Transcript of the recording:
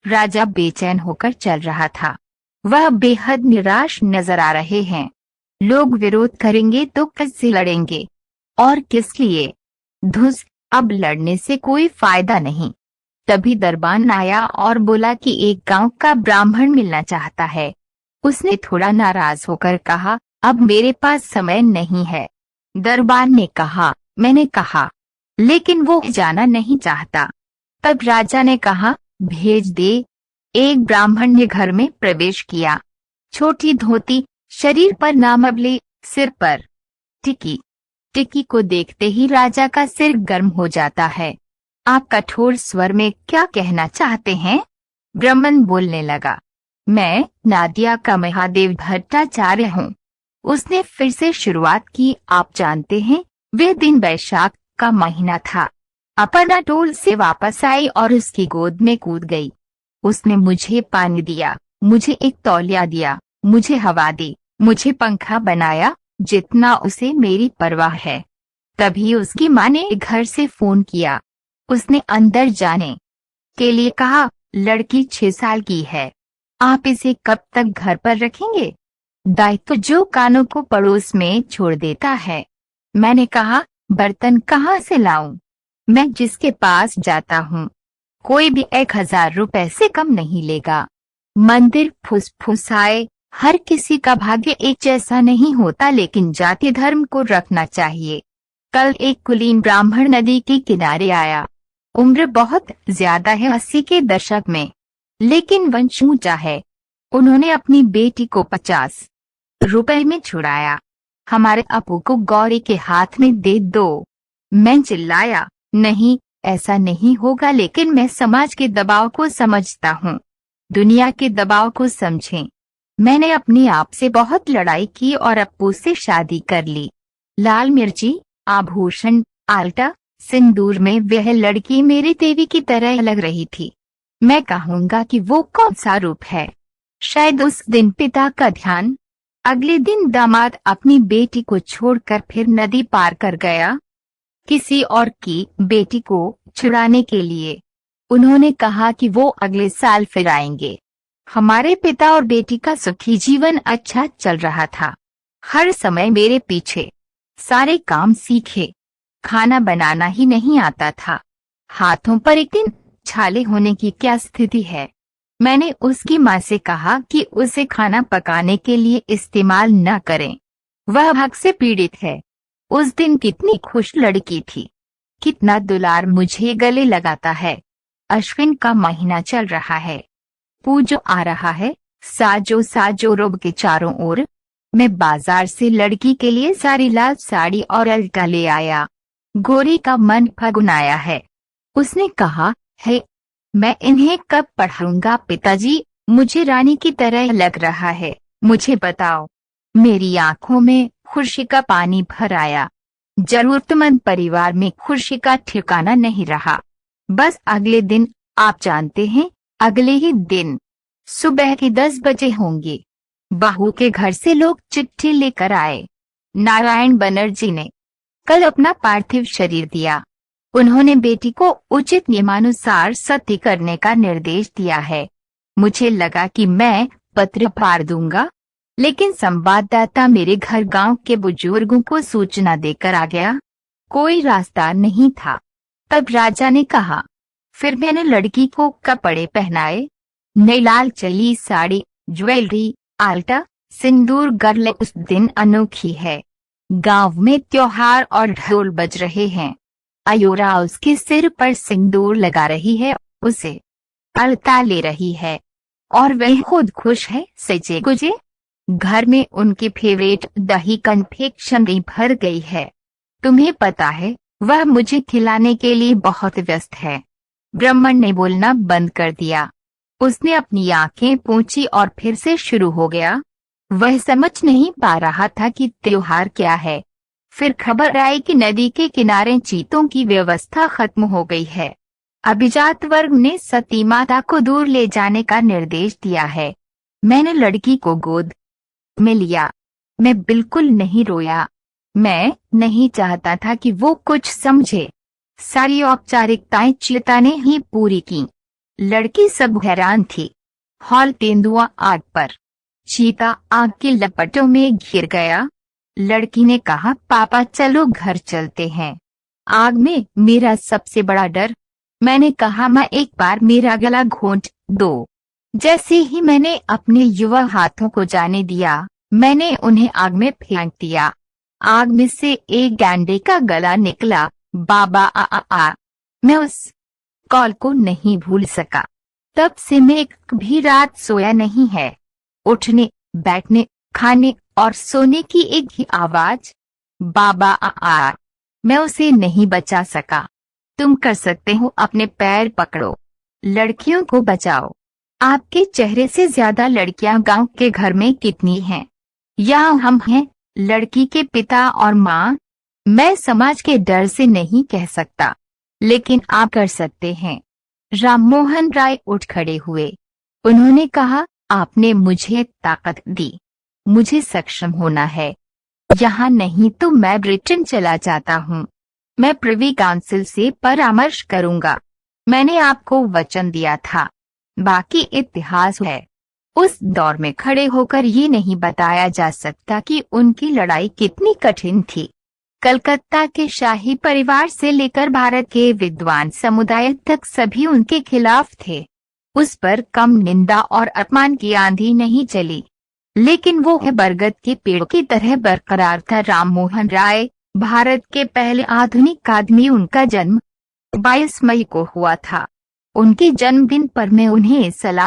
राजा बेचैन होकर चल रहा था। वह बेहद निराश नजर आ रहे हैं। लोग विरोध करेंगे तो किससे लड़ेंगे और किस लिए? धुस, अब लड़ने से कोई फायदा नहीं। तभी दरबान आया और बोला कि एक गांव का ब्राह्मण मिलना चाहता है। उसने थोड़ा नाराज होकर कहा, अब मेरे पास समय नहीं है। दरबान ने कहा, मैंने कहा, लेकिन वो जाना नहीं चाहता। तब राजा ने कहा, भेज दे। एक ब्राह्मण ने घर में प्रवेश किया। छोटी धोती, शरीर पर नामबले, सिर पर टिकी। टिकी को देखते ही राजा का सिर गर्म हो जाता है। आप कठोर स्वर में क्या कहना चाहते हैं? ब्राह्मण बोलने लगा, मैं नादिया का महादेव भट्टाचार्य हूँ। उसने फिर से शुरुआत की, आप जानते हैं, वह दिन वैशाख का महीना था। अपना टोल से वापस आई और उसकी गोद में कूद गई। उसने मुझे पानी दिया, मुझे एक तौलिया दिया, मुझे हवा दी, मुझे पंखा बनाया, जितना उसे मेरी परवाह है। तभी उसकी माँ ने घर से फोन किया। उसने अंदर जाने के लिए कहा, लड़की 6 साल की है, आप इसे कब तक घर पर रखेंगे? दायित्व जो कानों को पड़ोस में छोड़ देता है। मैंने कहा, बर्तन कहाँ से लाऊं? मैं जिसके पास जाता हूँ कोई भी 1000 रुपए से कम नहीं लेगा। मंदिर फुसफुसाए, हर किसी का भाग्य एक जैसा नहीं होता, लेकिन जाति धर्म को रखना चाहिए। कल एक कुलीन ब्राह्मण नदी के किनारे आया। उम्र बहुत ज्यादा है, 80 के दशक में, लेकिन वंश ऊंचा है। उन्होंने अपनी बेटी को 50 रुपए में छुड़ाया। हमारे अपू को गौरी के हाथ में दे दो। मैं चिल्लाया, नहीं, ऐसा नहीं होगा, लेकिन मैं समाज के दबाव को समझता हूँ। दुनिया के दबाव को समझें। मैंने अपनी आप से बहुत लड़ाई की और अपू से शादी कर ली। लाल मिर्ची, आभूषण, आल्टा, सिंदूर में वह लड़की मेरी देवी की तरह लग रही थी। मैं कहूँगा कि वो कौन सा रूप है। शायद उस दिन पिता का ध्यान। अगले दिन दामाद अपनी बेटी को छोड़कर फिर नदी पार कर गया, किसी और की बेटी को छुड़ाने के लिए। उन्होंने कहा कि वो अगले साल फिर आएंगे। हमारे पिता और बेटी का सुखी जीवन अच्छा चल रहा था। हर समय मेरे पीछे। सारे काम सीखे, खाना बनाना ही नहीं आता था। हाथों पर एक दिन छाले होने की क्या स्थिति है। मैंने उसकी माँ से कहा कि उसे खाना पकाने के लिए इस्तेमाल न करें, वह भूख से पीड़ित है। उस दिन कितनी खुश लड़की थी, कितना दुलार मुझे गले लगाता है। अश्विन का महीना चल रहा है, पूजो आ रहा है, साजो साजो रोब के चारों ओर। मैं बाजार से लड़की के लिए सारी लाल साड़ी और अलका ले आया। गोरी का मन फगुनाया है। उसने कहा है, मैं इन्हें कब पढ़ाऊंगा पिताजी, मुझे रानी की तरह लग रहा है, मुझे बताओ। मेरी आंखों में खुशी का पानी भर आया। जरूरतमंद परिवार में खुशी का ठिकाना नहीं रहा। बस अगले दिन, आप जानते हैं, अगले ही दिन सुबह के 10 बजे होंगे। बहू के घर से लोग चिट्ठी लेकर आए। नारायण बनर्जी ने कल अपना पार्थिव शरीर दिया। उन्होंने बेटी को उचित नियमानुसार सती करने का निर्देश दिया है। मुझे लगा कि मैं पत्र फाड़ दूंगा, लेकिन संवाददाता मेरे घर गांव के बुजुर्गों को सूचना देकर आ गया। कोई रास्ता नहीं था। तब राजा ने कहा। फिर मैंने लड़की को कपड़े पहनाए। नई लाल चली साड़ी, ज्वेलरी, आल्टा, सिंदूर। गर्ल उस दिन अनोखी है। गांव में त्योहार और ढोल बज रहे हैं। अयोरा उसके सिर पर सिंदूर लगा रही है, उसे अलता ले रही है, और वह खुद खुश है, सजे गुजे। घर में उनकी फेवरेट दही कन्फेक्शनरी भर गई है। तुम्हें पता है, वह मुझे खिलाने के लिए बहुत व्यस्त है। ब्राह्मण ने बोलना बंद कर दिया। उसने अपनी आंखें पोंछी और फिर से शुरू हो गया। वह समझ नहीं पा रहा था कि त्योहार क्या है। फिर खबर आई कि नदी के किनारे चीतों की व्यवस्था खत्म हो गई है। अभिजात वर्ग ने सती माता को दूर ले जाने का निर्देश दिया है। मैंने लड़की को गोद में लिया। मैं बिल्कुल नहीं रोया। मैं नहीं चाहता था कि वो कुछ समझे। सारी औपचारिकताएं चिता ने ही पूरी की। लड़की सब हैरान थी। हॉल तेंदुआ आग पर। चीता आग की लपटों में घिर गया। लड़की ने कहा, पापा चलो घर चलते हैं। आग में मेरा सबसे बड़ा डर। मैंने कहा, माँ एक बार मेरा गला घोंट दो। जैसे ही मैंने अपने युवा हाथों को जाने दिया, मैंने उन्हें आग में फेंक दिया। आग में से एक गैंडे का गला निकला। बाबा आ। मैं उस कॉल को नहीं भूल सका। तब से मैं एक भी रात सोया नहीं है। उठने, बैठने, खाने और सोने की एक ही आवाज, बाबा आ। मैं उसे नहीं बचा सका। तुम कर सकते हो, अपने पैर पकड़ो। लड़कियों को बचाओ। आपके चेहरे से ज्यादा लड़कियां गांव के घर में कितनी हैं? यहाँ हम हैं, लड़की के पिता और माँ। मैं समाज के डर से नहीं कह सकता, लेकिन आप कर सकते हैं। राममोहन राय उठ खड़े हुए। उन्होंने कहा, आपने मुझे ताकत दी। मुझे सक्षम होना है। यहाँ नहीं तो मैं ब्रिटेन चला जाता हूँ। मैं प्रिवी काउंसिल से परामर्श करूंगा। मैंने आपको वचन दिया था। बाकी इतिहास है। उस दौर में खड़े होकर ये नहीं बताया जा सकता कि उनकी लड़ाई कितनी कठिन थी। कलकत्ता के शाही परिवार से लेकर भारत के विद्वान समुदाय तक सभी उनके खिलाफ थे। उस पर कम निंदा और अपमान की आंधी नहीं चली, लेकिन वो है बरगद के पेड़ की तरह बरकरार था। राममोहन राय भारत के पहले आधुनिक आदमी। उनका जन्म 22 मई को हुआ था। उनके जन्मदिन पर मैं उन्हें सलाम